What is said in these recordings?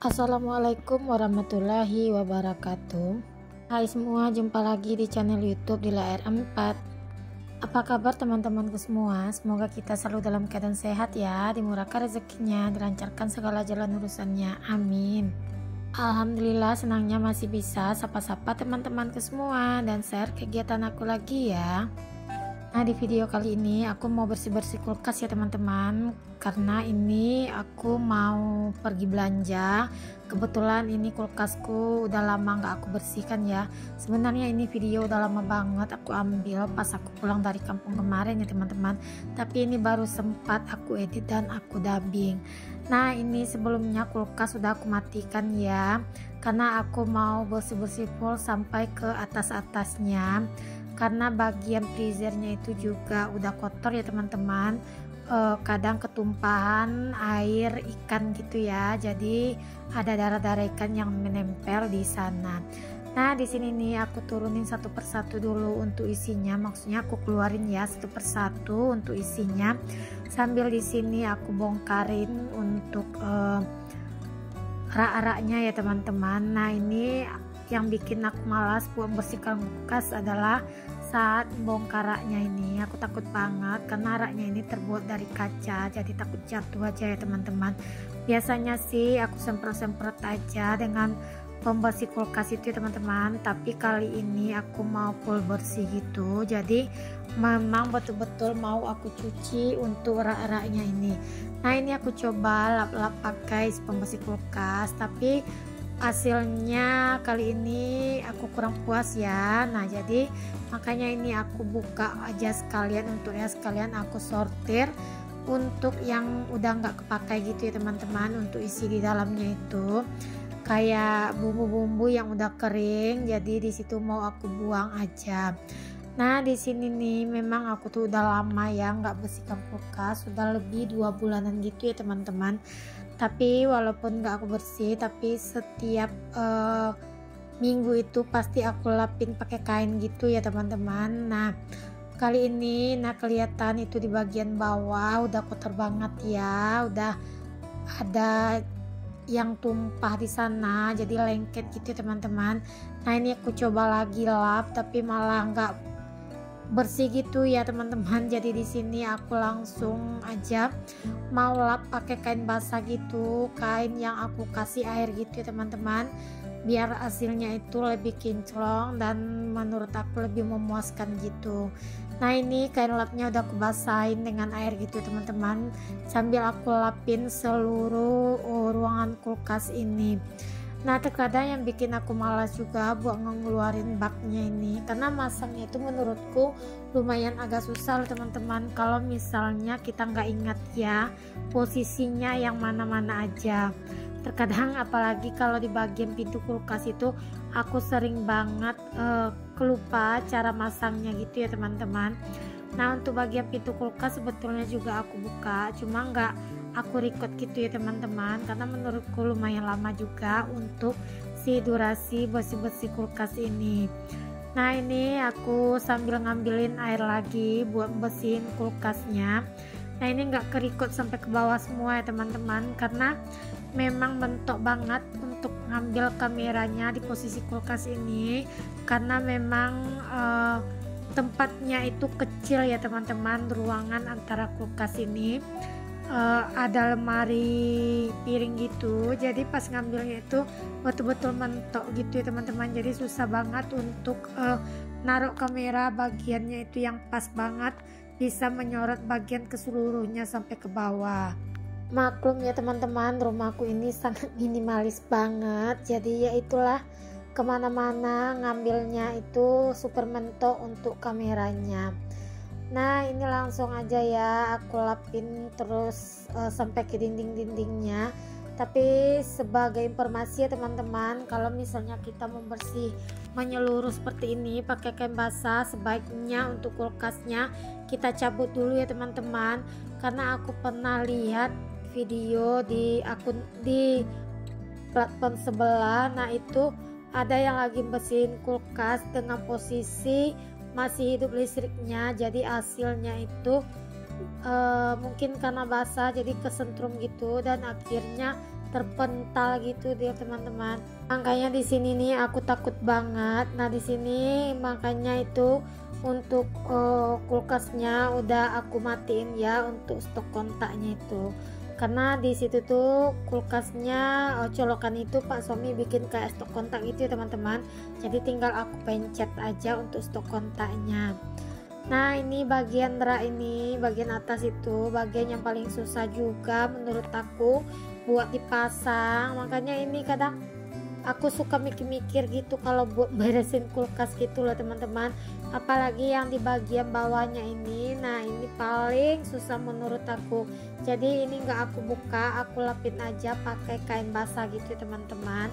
Assalamualaikum warahmatullahi wabarakatuh. Hai semua, jumpa lagi di channel YouTube Dila R4. Apa kabar teman-temanku semua? Semoga kita selalu dalam keadaan sehat ya, dimurahkan rezekinya, dilancarkan segala jalan urusannya. Amin. Alhamdulillah, senangnya masih bisa sapa-sapa teman-temanku semua dan share kegiatan aku lagi ya. Nah, di video kali ini aku mau bersih-bersih kulkas ya teman-teman, karena ini aku mau pergi belanja. Kebetulan ini kulkasku udah lama nggak aku bersihkan ya. Sebenarnya ini video udah lama banget aku ambil pas aku pulang dari kampung kemarin ya teman-teman, tapi ini baru sempat aku edit dan aku dubbing. Nah, ini sebelumnya kulkas udah aku matikan ya, karena aku mau bersih-bersih full sampai ke atas-atasnya, karena bagian freezernya itu juga udah kotor ya teman-teman. Kadang ketumpahan air ikan gitu ya, jadi ada darah-darah ikan yang menempel di sana. Nah, di sini nih aku turunin satu persatu dulu untuk isinya, maksudnya aku keluarin ya satu persatu untuk isinya, sambil di sini aku bongkarin untuk rak-raknya ya teman-teman. Nah, ini yang bikin aku malas buat bersihkan kulkas adalah saat bongkar raknya ini. Aku takut banget karena raknya ini terbuat dari kaca, jadi takut jatuh aja ya teman-teman. Biasanya sih aku semprot-semprot aja dengan pembersih kulkas itu ya teman-teman, tapi kali ini aku mau full bersih gitu, jadi memang betul-betul mau aku cuci untuk rak-raknya ini. Nah, ini aku coba lap-lap pakai pembersih kulkas, tapi hasilnya kali ini aku kurang puas ya. Nah, jadi makanya ini aku buka aja sekalian, untuk ya sekalian aku sortir untuk yang udah nggak kepakai gitu ya teman-teman, untuk isi di dalamnya itu kayak bumbu-bumbu yang udah kering, jadi disitu mau aku buang aja. Nah, di sini nih memang aku tuh udah lama ya nggak bersihkan kulkas, sudah lebih 2 bulanan gitu ya teman-teman. Tapi walaupun nggak aku bersih, tapi setiap minggu itu pasti aku lapin pakai kain gitu ya teman-teman. Nah, kali ini kelihatan itu di bagian bawah udah kotor banget ya, udah ada yang tumpah di sana, jadi lengket gitu ya teman-teman. Nah, ini aku coba lagi lap, tapi malah nggak bersih gitu ya teman-teman. Jadi di sini aku langsung aja mau lap pakai kain basah gitu, kain yang aku kasih air gitu ya teman-teman, biar hasilnya itu lebih kinclong dan menurut aku lebih memuaskan gitu. Nah, ini kain lapnya udah aku basahin dengan air gitu ya teman-teman, sambil aku lapin seluruh ruangan kulkas ini. Nah, terkadang yang bikin aku malas juga buat ngeluarin baknya ini, karena masangnya itu menurutku lumayan agak susah teman-teman, kalau misalnya kita nggak ingat ya posisinya yang mana-mana aja. Terkadang apalagi kalau di bagian pintu kulkas itu aku sering banget kelupa cara masangnya gitu ya teman-teman. Nah, untuk bagian pintu kulkas sebetulnya juga aku buka, cuma nggak aku record gitu ya teman-teman, karena menurutku lumayan lama juga untuk si durasi bersih-bersih kulkas ini. Nah, ini aku sambil ngambilin air lagi buat bersihin kulkasnya. Nah, ini nggak ke-record sampai ke bawah semua ya teman-teman, karena memang mentok banget untuk ngambil kameranya di posisi kulkas ini, karena memang tempatnya itu kecil ya teman-teman. Ruangan antara kulkas ini ada lemari piring gitu, jadi pas ngambilnya itu betul-betul mentok gitu ya teman-teman, jadi susah banget untuk naruh kamera bagiannya itu yang pas banget bisa menyorot bagian keseluruhnya sampai ke bawah. Maklum ya teman-teman, rumahku ini sangat minimalis banget, jadi ya itulah, kemana-mana ngambilnya itu super mentok untuk kameranya. Nah, ini langsung aja ya aku lapin terus sampai ke dinding-dindingnya. Tapi sebagai informasi ya teman-teman, kalau misalnya kita membersih menyeluruh seperti ini pakai kain basah, sebaiknya untuk kulkasnya kita cabut dulu ya teman-teman, karena aku pernah lihat video di akun di platform sebelah. Nah, itu ada yang lagi bersihin kulkas dengan posisi masih hidup listriknya, jadi hasilnya itu mungkin karena basah jadi kesentrum gitu, dan akhirnya terpental gitu dia teman-teman. Makanya di sini nih aku takut banget. Nah di sini makanya itu untuk kulkasnya udah aku matiin ya untuk stok kontaknya itu, karena di situ tuh kulkasnya colokan itu Pak suami bikin kayak stok kontak gitu ya teman-teman. Jadi tinggal aku pencet aja untuk stok kontaknya. Nah ini bagian rak, ini bagian atas itu bagian yang paling susah juga menurut aku buat dipasang. Makanya ini kadang aku suka mikir-mikir gitu kalau buat beresin kulkas gitu loh teman-teman, apalagi yang di bagian bawahnya ini. Nah ini paling susah menurut aku. Jadi ini enggak aku buka, aku lapin aja pakai kain basah gitu teman-teman.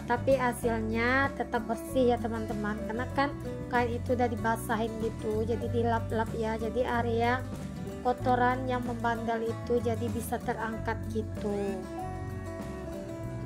Tapi hasilnya tetap bersih ya teman-teman, karena kan kain itu udah dibasahin gitu, jadi dilap-lap ya, jadi area kotoran yang membandel itu jadi bisa terangkat gitu.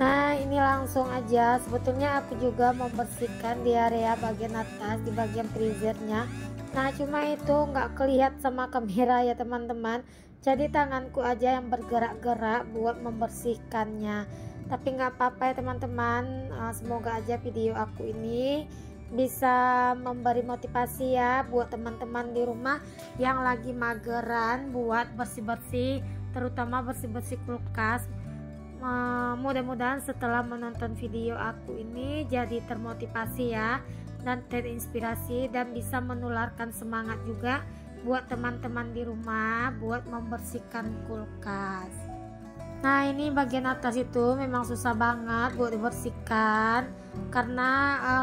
Nah ini langsung aja, sebetulnya aku juga membersihkan di area bagian atas, di bagian freezernya. Nah cuma itu nggak kelihatan sama kamera ya teman-teman, jadi tanganku aja yang bergerak-gerak buat membersihkannya. Tapi nggak apa-apa ya teman-teman, semoga aja video aku ini bisa memberi motivasi ya buat teman-teman di rumah yang lagi mageran buat bersih-bersih, terutama bersih-bersih kulkas. Mudah-mudahan setelah menonton video aku ini jadi termotivasi ya, dan terinspirasi, dan bisa menularkan semangat juga buat teman-teman di rumah buat membersihkan kulkas. Nah ini bagian atas itu memang susah banget buat dibersihkan karena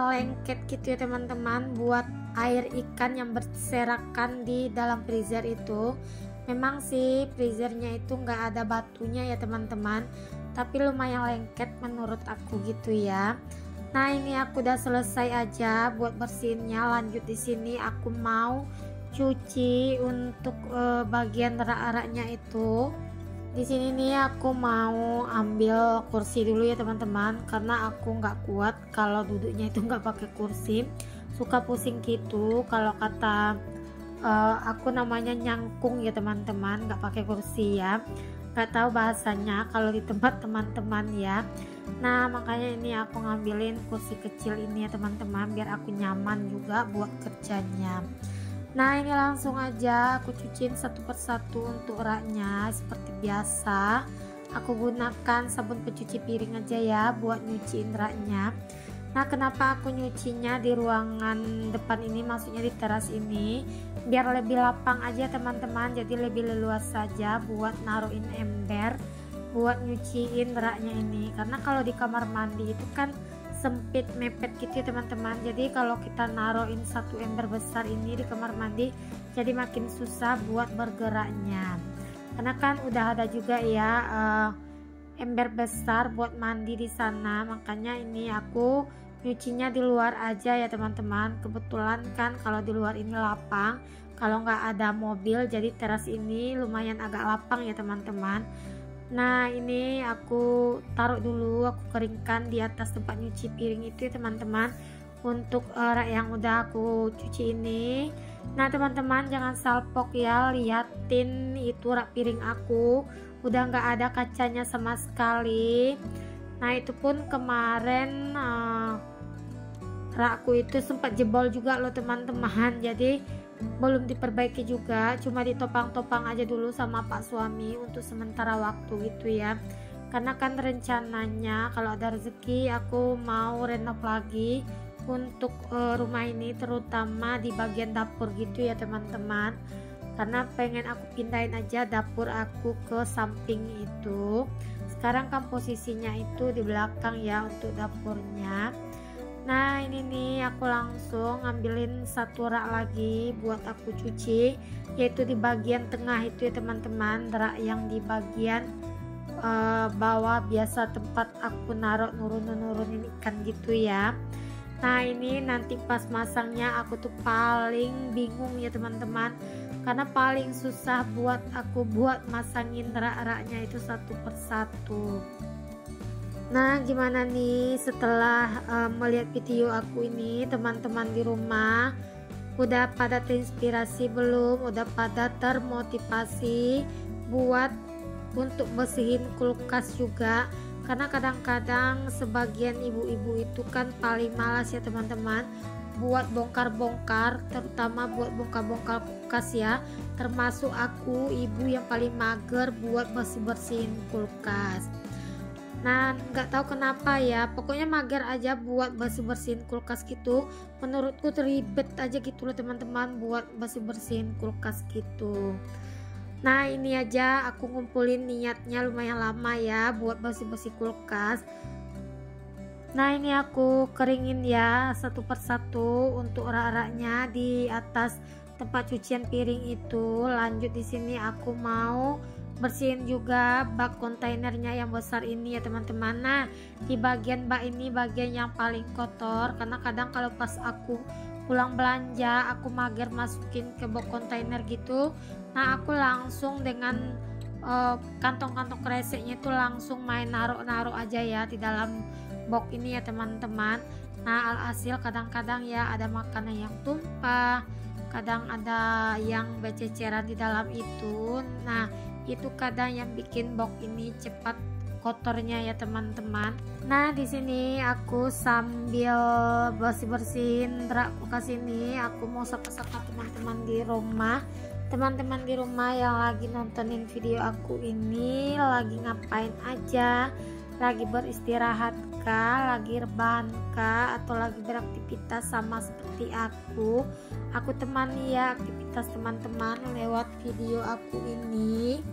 lengket gitu ya teman-teman, buat air ikan yang berserakan di dalam freezer itu. Memang sih freezernya itu nggak ada batunya ya teman-teman, tapi lumayan lengket menurut aku gitu ya. Nah ini aku udah selesai aja buat bersihinnya. Lanjut di sini aku mau cuci untuk bagian rak-raknya itu. Di sini nih aku mau ambil kursi dulu ya teman-teman, karena aku nggak kuat kalau duduknya itu nggak pakai kursi, suka pusing gitu. Kalau kata aku namanya nyangkung ya teman-teman, nggak pakai kursi ya, nggak tahu bahasanya kalau di tempat teman-teman ya. Nah makanya ini aku ngambilin kursi kecil ini ya teman-teman, biar aku nyaman juga buat kerjanya. Nah ini langsung aja aku cuciin satu persatu untuk raknya. Seperti biasa aku gunakan sabun pencuci piring aja ya buat nyuciin raknya. Nah kenapa aku nyucinya di ruangan depan ini, maksudnya di teras ini, biar lebih lapang aja teman-teman, jadi lebih leluasa saja buat naruhin ember buat nyuciin raknya ini. Karena kalau di kamar mandi itu kan sempit mepet gitu ya teman-teman, jadi kalau kita naruhin satu ember besar ini di kamar mandi jadi makin susah buat bergeraknya, karena kan udah ada juga ya ember besar buat mandi di sana. Makanya ini aku nyucinya di luar aja ya teman-teman. Kebetulan kan kalau di luar ini lapang, kalau nggak ada mobil, jadi teras ini lumayan agak lapang ya teman-teman. Nah ini aku taruh dulu, aku keringkan di atas tempat nyuci piring itu ya teman-teman, untuk rak yang udah aku cuci ini. Nah teman-teman jangan salpok ya, liatin itu rak piring aku udah nggak ada kacanya sama sekali. Nah itu pun kemarin rakku itu sempat jebol juga loh teman-teman, jadi belum diperbaiki juga, cuma ditopang-topang aja dulu sama pak suami untuk sementara waktu gitu ya. Karena kan rencananya kalau ada rezeki aku mau renov lagi untuk rumah ini, terutama di bagian dapur gitu ya teman-teman, karena pengen aku pindahin aja dapur aku ke samping itu. Sekarang kan posisinya itu di belakang ya untuk dapurnya. Nah ini nih aku langsung ngambilin satu rak lagi buat aku cuci, yaitu di bagian tengah itu ya teman-teman, rak yang di bagian bawah biasa tempat aku naruh nurunin ikan gitu ya. Nah ini nanti pas masangnya aku tuh paling bingung ya teman-teman, karena paling susah buat aku buat masangin rak-raknya itu satu persatu. Nah gimana nih setelah melihat video aku ini, teman-teman di rumah udah pada terinspirasi belum? Udah pada termotivasi buat untuk bersihin kulkas juga, karena kadang-kadang sebagian ibu-ibu itu kan paling malas ya teman-teman buat bongkar-bongkar, terutama buat bongkar-bongkar kulkas ya, termasuk aku, ibu yang paling mager buat bersih-bersihin kulkas. Nah, nggak tahu kenapa ya, pokoknya mager aja buat bersih-bersihin kulkas gitu. Menurutku teribet aja gitu loh teman-teman buat bersih-bersihin kulkas gitu. Nah, ini aja aku ngumpulin niatnya lumayan lama ya buat bersih-bersih kulkas. Nah, ini aku keringin ya satu persatu untuk rak-raknya di atas tempat cucian piring itu. Lanjut di sini aku mau bersihin juga bak kontainernya yang besar ini ya teman-teman. Nah, di bagian bak ini bagian yang paling kotor, karena kadang kalau pas aku pulang belanja aku mager masukin ke box kontainer gitu. Nah, aku langsung dengan kantong-kantong kreseknya itu langsung main naruh-naruh aja ya di dalam box ini ya teman-teman. Nah, alhasil kadang-kadang ya ada makanan yang tumpah, kadang ada yang bececeran di dalam itu. Nah, itu kadang yang bikin box ini cepat kotornya ya teman-teman. Nah, di sini aku sambil bersih-bersihin rak kulkas ini, aku mau sapa-sapa teman-teman di rumah. Teman-teman di rumah yang lagi nontonin video aku ini lagi ngapain aja? Lagi beristirahat kah, lagi rebahan kah, atau lagi beraktivitas sama seperti aku? Aku temani ya aktivitas teman-teman lewat video aku ini.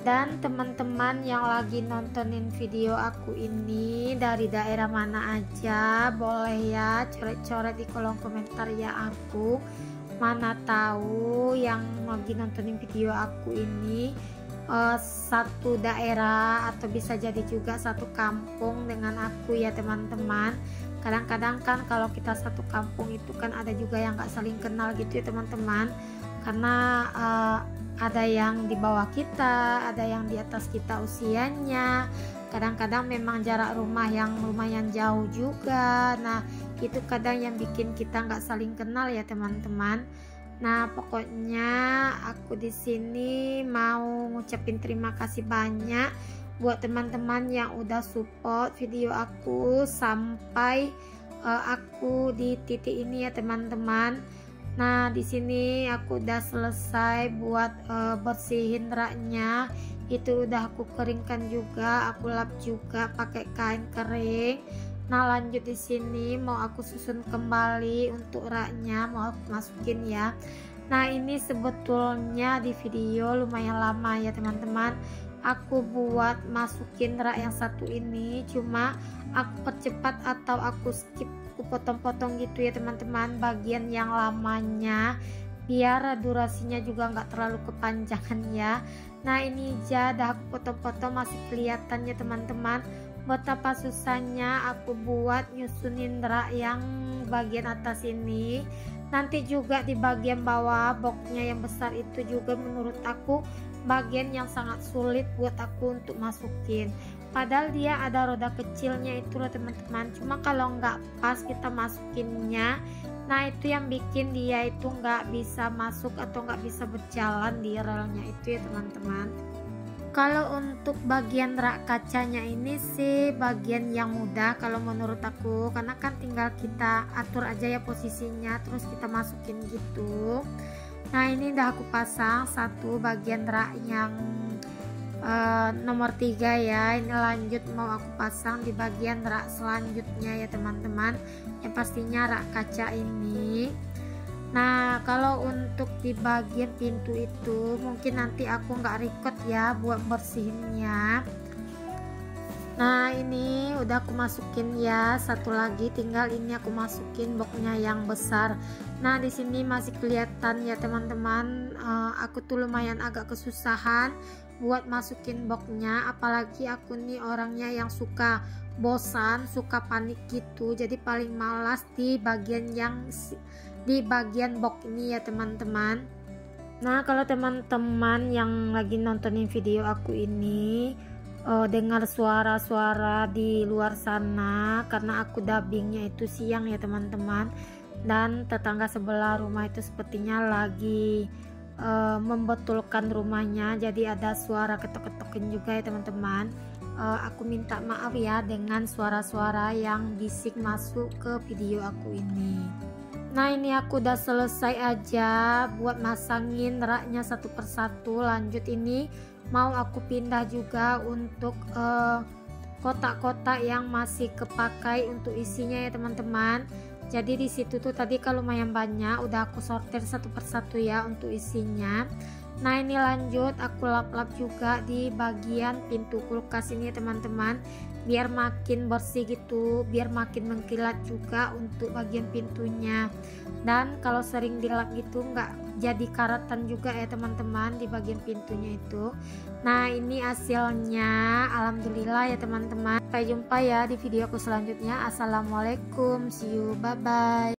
Dan teman-teman yang lagi nontonin video aku ini dari daerah mana aja, boleh ya coret-coret di kolom komentar ya aku. Mana tahu yang lagi nontonin video aku ini satu daerah atau bisa jadi juga satu kampung dengan aku ya teman-teman. Kadang-kadang kan kalau kita satu kampung itu kan ada juga yang gak saling kenal gitu ya teman-teman, karena ada yang di bawah kita, ada yang di atas kita usianya. Kadang-kadang memang jarak rumah yang lumayan jauh juga. Nah, itu kadang yang bikin kita nggak saling kenal ya teman-teman. Nah, pokoknya aku di sini mau ngucapin terima kasih banyak buat teman-teman yang udah support video aku sampai aku di titik ini ya teman-teman. Nah, di sini aku udah selesai buat bersihin raknya. Itu udah aku keringkan juga, aku lap juga pakai kain kering. Nah, lanjut di sini mau aku susun kembali untuk raknya, mau aku masukin ya. Nah, ini sebetulnya di video lumayan lama ya teman-teman. Aku buat masukin rak yang satu ini, cuma aku percepat atau aku skip, aku potong-potong gitu ya teman-teman bagian yang lamanya, biar durasinya juga nggak terlalu kepanjangan ya. Nah, ini aja dah aku potong-potong, masih kelihatan ya teman-teman betapa susahnya aku buat nyusunin rak yang bagian atas ini. Nanti juga di bagian bawah boxnya yang besar itu juga menurut aku bagian yang sangat sulit buat aku untuk masukin, padahal dia ada roda kecilnya itu loh teman-teman. Cuma kalau nggak pas kita masukinnya, nah itu yang bikin dia itu nggak bisa masuk atau nggak bisa berjalan di relnya itu ya teman-teman. Kalau untuk bagian rak kacanya ini sih bagian yang mudah kalau menurut aku, karena kan tinggal kita atur aja ya posisinya, terus kita masukin gitu. Nah, ini udah aku pasang satu bagian rak yang nomor 3 ya. Ini lanjut mau aku pasang di bagian rak selanjutnya ya teman-teman, yang pastinya rak kaca ini. Nah, kalau untuk di bagian pintu itu mungkin nanti aku nggak record ya buat bersihinnya. Nah, ini udah aku masukin ya satu lagi, tinggal ini aku masukin boxnya yang besar. Nah, di sini masih kelihatan ya teman-teman, aku tuh lumayan agak kesusahan buat masukin boxnya, apalagi aku nih orangnya yang suka bosan, suka panik gitu, jadi paling malas di bagian box ini ya teman-teman. Nah, kalau teman-teman yang lagi nontonin video aku ini dengar suara-suara di luar sana, karena aku dubbingnya itu siang ya teman-teman, dan tetangga sebelah rumah itu sepertinya lagi membetulkan rumahnya, jadi ada suara ketok-ketokin juga ya teman-teman. Aku minta maaf ya dengan suara-suara yang bisik masuk ke video aku ini. Nah ini aku udah selesai aja buat masangin raknya satu persatu. Lanjut ini mau aku pindah juga untuk kotak-kotak yang masih kepakai untuk isinya ya teman-teman. Jadi di situ tuh tadi kalau lumayan banyak, udah aku sortir satu persatu ya untuk isinya. Nah ini lanjut aku lap-lap juga di bagian pintu kulkas ini ya teman-teman, biar makin bersih gitu, biar makin mengkilat juga untuk bagian pintunya. Dan kalau sering dilap gitu nggak jadi karatan juga ya teman-teman di bagian pintunya itu. Nah ini hasilnya, alhamdulillah ya teman-teman. Sampai jumpa ya di video aku selanjutnya. Assalamualaikum, see you, bye bye.